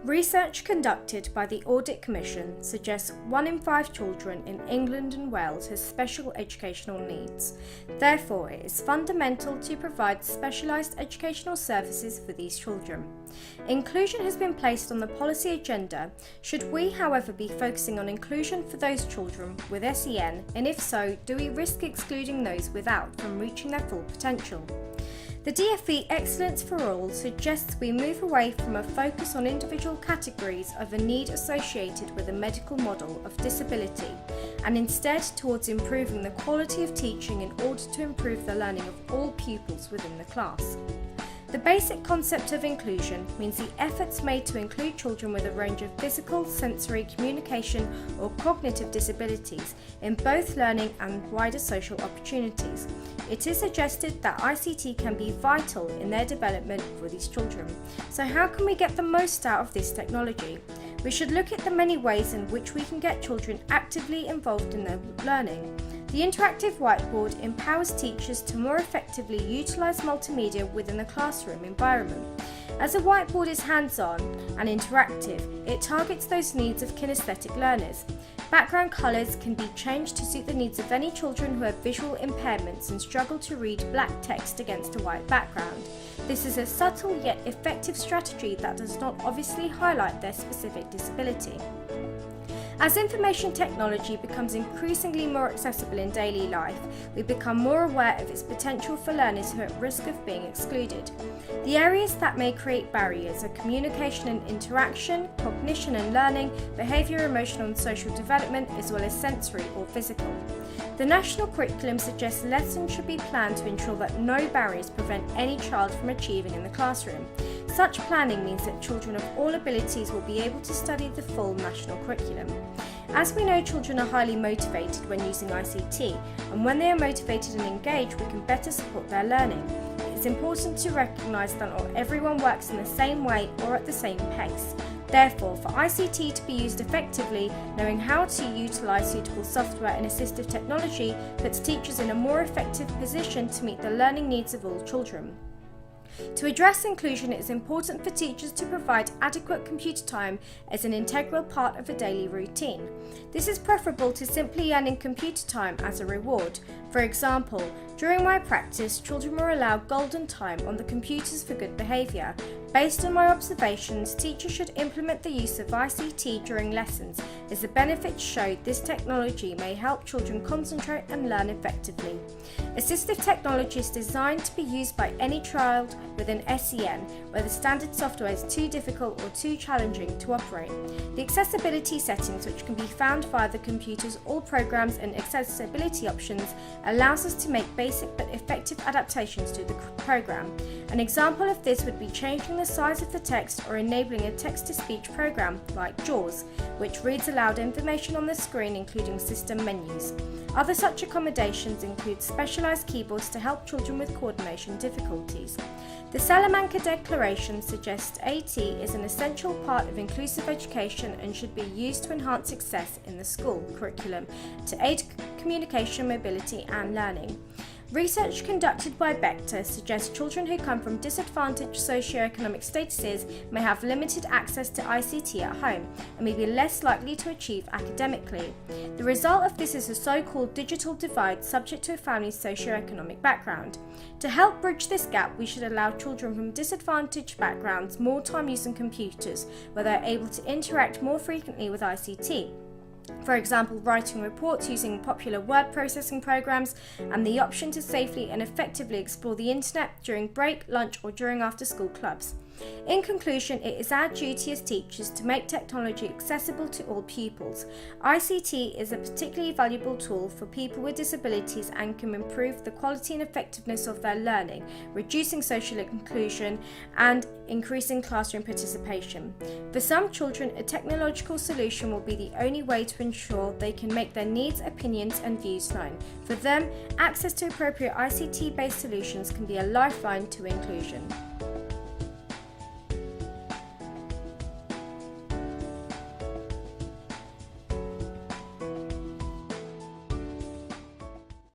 Research conducted by the Audit Commission suggests 1 in 5 children in England and Wales has special educational needs. Therefore, it is fundamental to provide specialised educational services for these children. Inclusion has been placed on the policy agenda. Should we, however, be focusing on inclusion for those children with SEN, and if so, do we risk excluding those without from reaching their full potential? The DfE Excellence for All suggests we move away from a focus on individual categories of a need associated with a medical model of disability and instead towards improving the quality of teaching in order to improve the learning of all pupils within the class. The basic concept of inclusion means the efforts made to include children with a range of physical, sensory, communication or cognitive disabilities in both learning and wider social opportunities. It is suggested that ICT can be vital in their development for these children. So how can we get the most out of this technology? We should look at the many ways in which we can get children actively involved in their learning. The interactive whiteboard empowers teachers to more effectively utilise multimedia within the classroom environment. As a whiteboard is hands-on and interactive, it targets those needs of kinesthetic learners. Background colours can be changed to suit the needs of any children who have visual impairments and struggle to read black text against a white background. This is a subtle yet effective strategy that does not obviously highlight their specific disability. As information technology becomes increasingly more accessible in daily life, we become more aware of its potential for learners who are at risk of being excluded. The areas that may create barriers are communication and interaction, cognition and learning, behaviour, emotional and social development, as well as sensory or physical. The national curriculum suggests lessons should be planned to ensure that no barriers prevent any child from achieving in the classroom. Such planning means that children of all abilities will be able to study the full national curriculum. As we know, children are highly motivated when using ICT, and when they are motivated and engaged, we can better support their learning. It's important to recognise that not everyone works in the same way or at the same pace. Therefore, for ICT to be used effectively, knowing how to utilise suitable software and assistive technology puts teachers in a more effective position to meet the learning needs of all children. To address inclusion, it is important for teachers to provide adequate computer time as an integral part of a daily routine. This is preferable to simply earning computer time as a reward. For example, during my practice, children were allowed golden time on the computers for good behaviour. Based on my observations, teachers should implement the use of ICT during lessons, as the benefits showed this technology may help children concentrate and learn effectively. Assistive technology is designed to be used by any child with an SEN, where the standard software is too difficult or too challenging to operate. The accessibility settings, which can be found via the computer's all programs and accessibility options, allows us to make basic but effective adaptations to the program. An example of this would be changing the size of the text or enabling a text-to-speech program like JAWS, which reads aloud information on the screen including system menus. Other such accommodations include specialised keyboards to help children with coordination difficulties. The Salamanca Declaration suggests AT is an essential part of inclusive education and should be used to enhance success in the school curriculum to aid communication, mobility and learning. Research conducted by Bechter suggests children who come from disadvantaged socioeconomic statuses may have limited access to ICT at home and may be less likely to achieve academically. The result of this is a so-called digital divide subject to a family's socioeconomic background. To help bridge this gap, we should allow children from disadvantaged backgrounds more time using computers, where they are able to interact more frequently with ICT. For example, writing reports using popular word processing programs and the option to safely and effectively explore the internet during break, lunch or during after-school clubs. In conclusion, it is our duty as teachers to make technology accessible to all pupils. ICT is a particularly valuable tool for people with disabilities and can improve the quality and effectiveness of their learning, reducing social inclusion and increasing classroom participation. For some children, a technological solution will be the only way to ensure they can make their needs, opinions and views known. For them, access to appropriate ICT-based solutions can be a lifeline to inclusion.